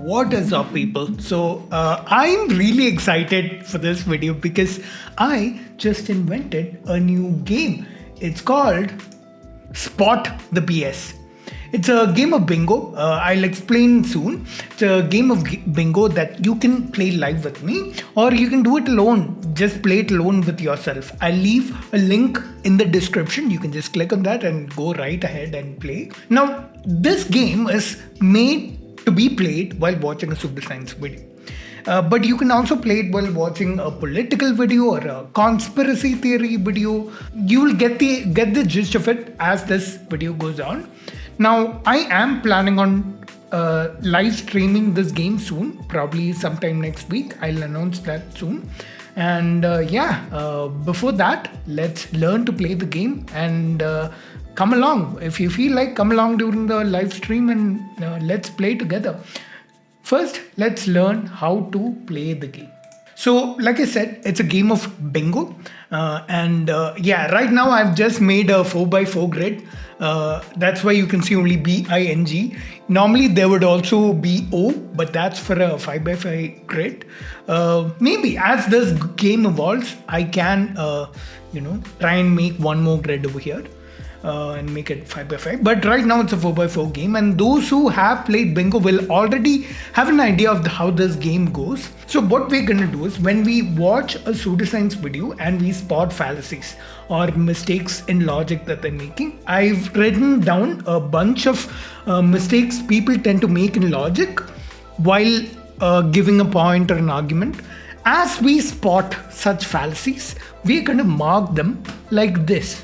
What is up, people? So I'm really excited for this video because I just invented a new game. It's called Spot the BS. It's a game of bingo. I'll explain soon. It's a game of bingo that you can play live with me, or you can do it alone. Just play it alone with yourself. I'll leave a link in the description. You can just click on that and go right ahead and play. Now, this game is made to be played while watching a pseudoscience video. But you can also play it while watching a political video or a conspiracy theory video. You will get the gist of it as this video goes on. Now, I am planning on live streaming this game soon, probably sometime next week. I'll announce that soon. And before that, let's learn to play the game and come along. If you feel like, come along during the live stream and let's play together. First, let's learn how to play the game. So, like I said, it's a game of bingo. Right now I've just made a 4x4 grid. That's why you can see only BING. Normally there would also be O, but that's for a 5x5 grid. Maybe as this game evolves, I can, try and make one more grid over here. And make it 5x5. But right now it's a 4x4 game, and those who have played bingo will already have an idea of how this game goes. So what we're gonna do is, when we watch a pseudoscience video and we spot fallacies or mistakes in logic that they're making, I've written down a bunch of mistakes people tend to make in logic while giving a point or an argument. As we spot such fallacies, we're gonna mark them like this.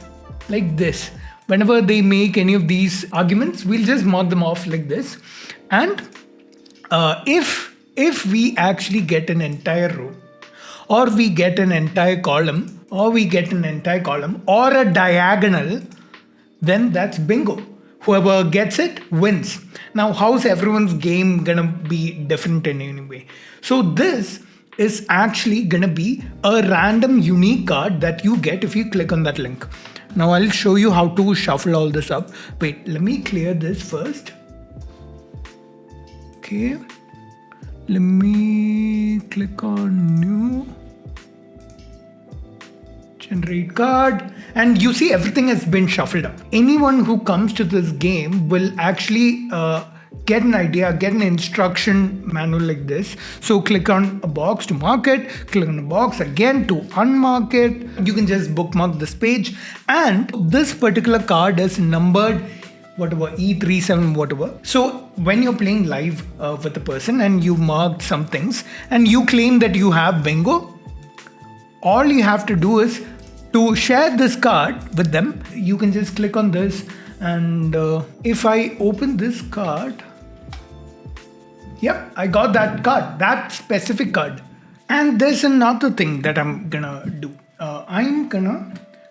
Whenever they make any of these arguments, we'll just mark them off like this. And if we actually get an entire row, or we get an entire column, or a diagonal, then that's bingo. Whoever gets it wins. Now, how's everyone's game gonna be different in any way? So this is actually gonna be a random unique card that you get if you click on that link. Now I'll show you how to shuffle all this up. Wait, let me clear this first. Okay. Let me click on new. Generate card. And you see everything has been shuffled up. Anyone who comes to this game will actually get an idea, get an instruction manual like this. So click on a box to mark it, click on a box again to unmark it. You can just bookmark this page, and this particular card is numbered whatever, E37 whatever. So when you're playing live with a person and you marked some things and you claim that you have bingo, all you have to do is to share this card with them. You can just click on this, and if I open this card, yep, I got that card, that specific card. And there's another thing that I'm gonna do.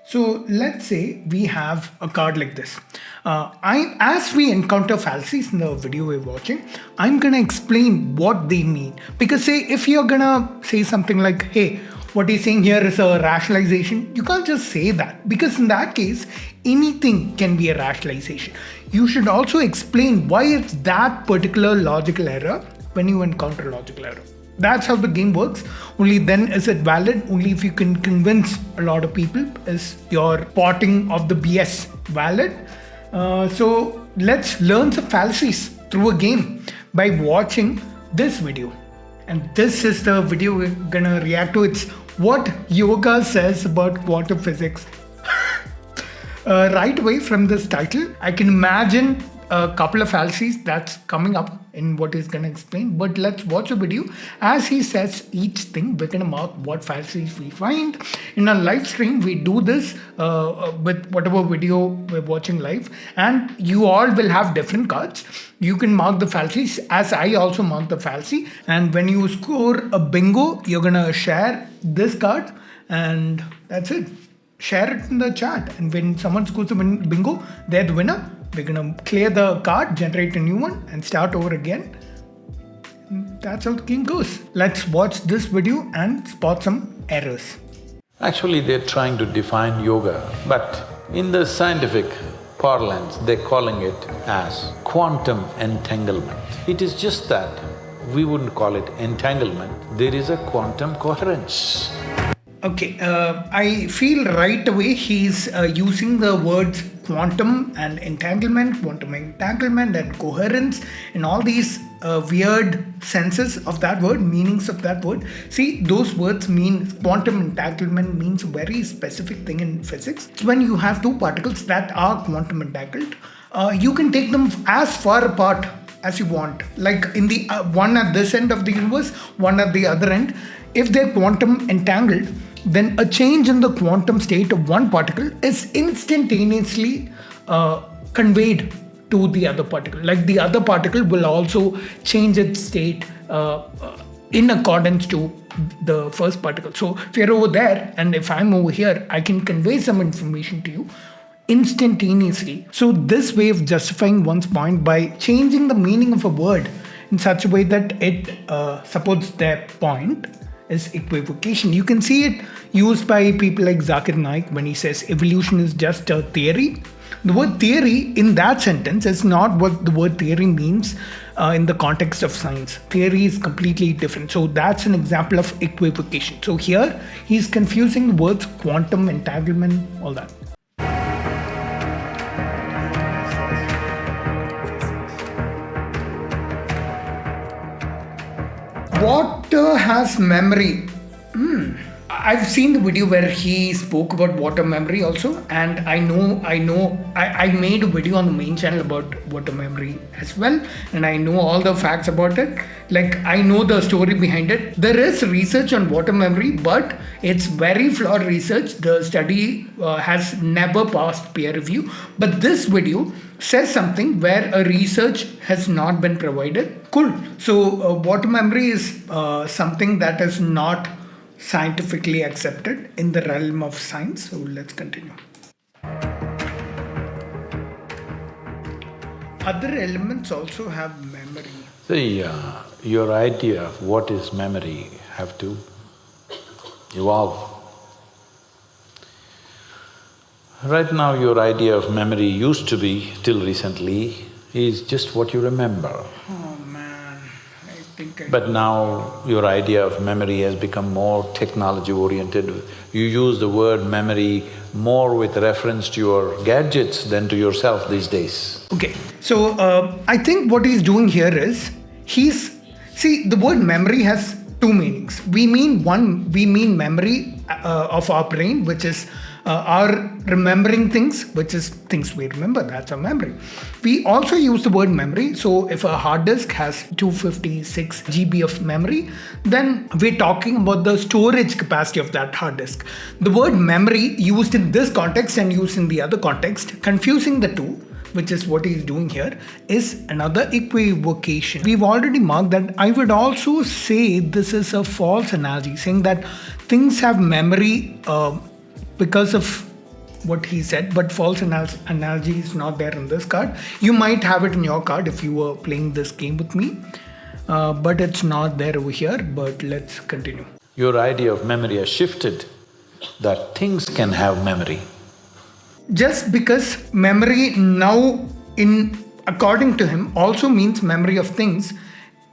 So let's say we have a card like this. As we encounter fallacies in the video we're watching, I'm gonna explain what they mean. Because say, if you're gonna say something like, hey, what he's saying here is a rationalization, you can't just say that, because in that case, anything can be a rationalization. You should also explain why it's that particular logical error when you encounter logical error. That's how the game works. Only then is it valid. Only if you can convince a lot of people is your spotting of the BS valid. So let's learn some fallacies through a game by watching this video. And this is the video we're gonna react to. It's what yoga says about quantum physics. Right away from this title, I can imagine a couple of fallacies that's coming up in what he's gonna explain. But let's watch a video. As he says each thing, we're gonna mark what fallacies we find. In our live stream, we do this with whatever video we're watching live, and you all will have different cards. You can mark the fallacies as I also mark the fallacy. And when you score a bingo, you're gonna share this card, and that's it. Share it in the chat, and when someone scores a bingo, they're the winner. We're gonna clear the card, generate a new one, and start over again. That's how the game goes. Let's watch this video and spot some errors. Actually, they're trying to define yoga, but in the scientific parlance, they're calling it as quantum entanglement. It is just that we wouldn't call it entanglement, there is a quantum coherence. Okay, I feel right away he's using the words quantum and entanglement and coherence and all these weird senses of that word, meanings of that word. See, those words mean quantum entanglement means a very specific thing in physics. It's when you have two particles that are quantum entangled. You can take them as far apart as you want, like in the one at this end of the universe, one at the other end. If they're quantum entangled, then a change in the quantum state of one particle is instantaneously conveyed to the other particle. Like the other particle will also change its state in accordance to the first particle. So if you're over there and if I'm over here, I can convey some information to you instantaneously. So this way of justifying one's point by changing the meaning of a word in such a way that it supports their point is equivocation. You can see it used by people like Zakir Naik when he says evolution is just a theory. The word theory in that sentence is not what the word theory means in the context of science. Theory is completely different. So that's an example of equivocation. So here he's confusing the words quantum, entanglement, all that. Water has memory. I've seen the video where he spoke about water memory also, and I made a video on the main channel about water memory as well, and I know all the facts about it. Like, I know the story behind it. There is research on water memory, but it's very flawed research. The study has never passed peer review, but this video says something where a research has not been provided. Cool. So water memory is something that is not scientifically accepted in the realm of science. So let's continue. Other elements also have memory. See, your idea of what is memory have to evolve. Right now, your idea of memory used to be, till recently, is just what you remember. Oh man, I think But now, your idea of memory has become more technology-oriented. You use the word memory more with reference to your gadgets than to yourself these days. Okay, so I think what he's doing here is see, the word memory has two meanings. We mean memory of our brain, which is our remembering things, which is things we remember, that's our memory. We also use the word memory. So if a hard disk has 256 GB of memory, then we're talking about the storage capacity of that hard disk. The word memory used in this context and used in the other context, confusing the two, which is what he's doing here, is another equivocation. We've already marked that. I would also say this is a false analogy, saying that things have memory because of what he said, but false analogy is not there in this card. You might have it in your card if you were playing this game with me, but it's not there over here. But let's continue. Your idea of memory has shifted, that things can have memory. Just because memory now, according to him, also means memory of things,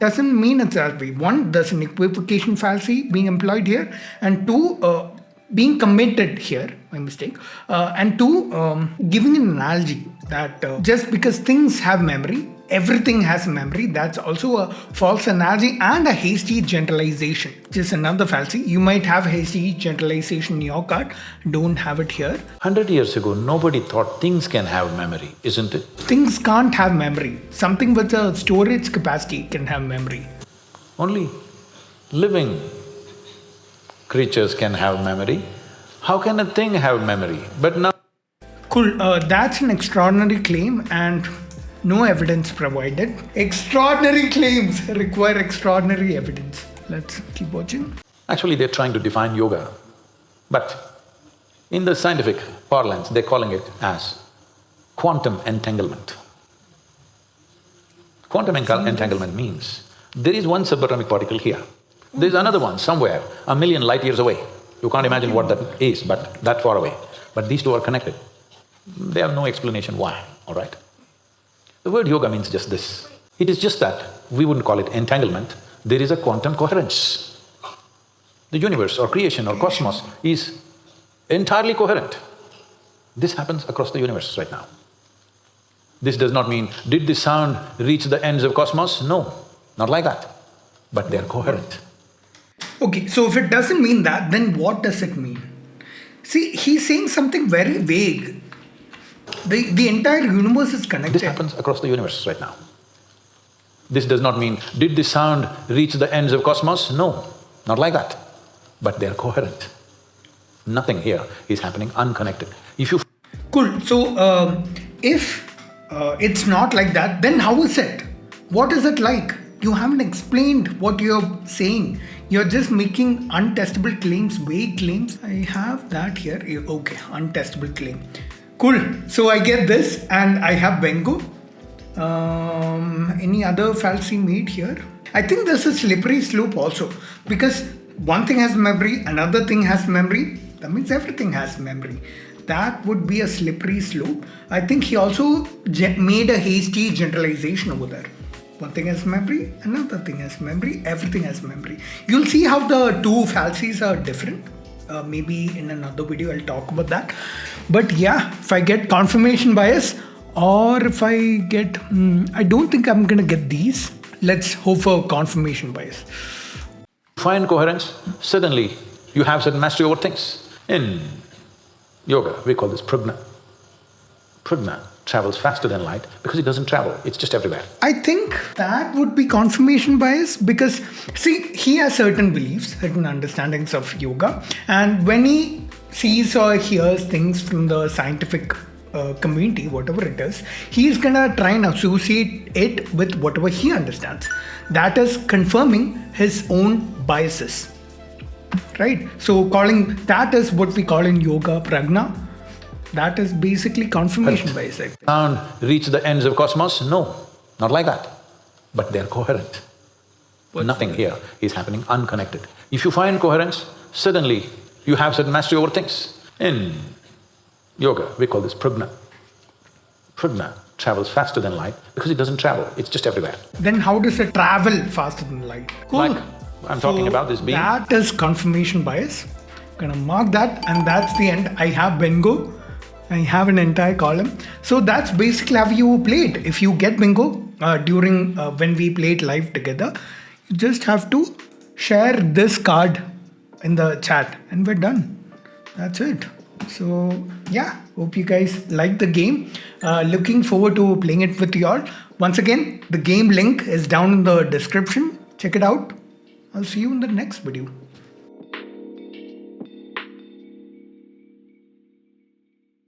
doesn't mean it's that way. One, there's an equivocation fallacy being employed here, and two, being committed here, my mistake, and two, giving an analogy that just because things have memory, everything has memory. That's also a false analogy and a hasty generalization, which is another fallacy. You might have hasty generalization in your card, don't have it here. 100 years ago, nobody thought things can have memory, isn't it? Things can't have memory. Something with a storage capacity can have memory. Only living creatures can have memory. How can a thing have memory? But now… Cool, that's an extraordinary claim and no evidence provided. Extraordinary claims require extraordinary evidence. Let's keep watching. Actually, they're trying to define yoga, but in the scientific parlance, they're calling it as quantum entanglement. Quantum entanglement means there is one subatomic particle here, there's another one somewhere, a million light years away. You can't imagine what that is, but that far away. But these two are connected. They have no explanation why, all right? The word yoga means just this. It is just that we wouldn't call it entanglement, there is a quantum coherence. The universe or creation or cosmos is entirely coherent. This happens across the universe right now. This does not mean, did this sound reach the ends of cosmos? No, not like that. But they're coherent. Okay, so if it doesn't mean that, then what does it mean? See, he's saying something very vague. The entire universe is connected. This happens across the universe right now. This does not mean, did this sound reach the ends of cosmos? No, not like that. But they're coherent. Nothing here is happening unconnected. If you… Cool. So, if it's not like that, then how is it? What is it like? You haven't explained what you're saying. You're just making untestable claims, vague claims. I have that here. Okay, untestable claim. Cool. So I get this and I have Bengo. Any other fallacy made here? I think there's a slippery slope also, because one thing has memory, another thing has memory. That means everything has memory. That would be a slippery slope. I think he also made a hasty generalization over there. One thing has memory, another thing has memory, everything has memory. You'll see how the two fallacies are different. Maybe in another video I'll talk about that. But yeah, if I get confirmation bias, or if I get… I don't think I'm gonna get these. Let's hope for confirmation bias. find coherence, suddenly you have certain mastery over things. In yoga, we call this prajna. Prajna travels faster than light because it doesn't travel, it's just everywhere. I think that would be confirmation bias, because see, he has certain beliefs, certain understandings of yoga, and when he sees or hears things from the scientific community, whatever it is, he's gonna try and associate it with whatever he understands. That is confirming his own biases, right? So calling that is what we call in yoga prajna. That is basically confirmation bias. I think. Sound reach the ends of cosmos? No, not like that. But they're coherent. Nothing here is happening unconnected. If you find coherence, suddenly you have certain mastery over things. In yoga, we call this prajna. Prajna travels faster than light because it doesn't travel, it's just everywhere. Then how does it travel faster than light? Cool. Like I'm talking about this being. That is confirmation bias. Gonna mark that, and that's the end. I have bingo. I have an entire column. So that's basically how you play it. If you get bingo during when we play it live together, you just have to share this card in the chat and we're done. That's it. So yeah, hope you guys like the game. Looking forward to playing it with you all. Once again, the game link is down in the description. Check it out. I'll see you in the next video.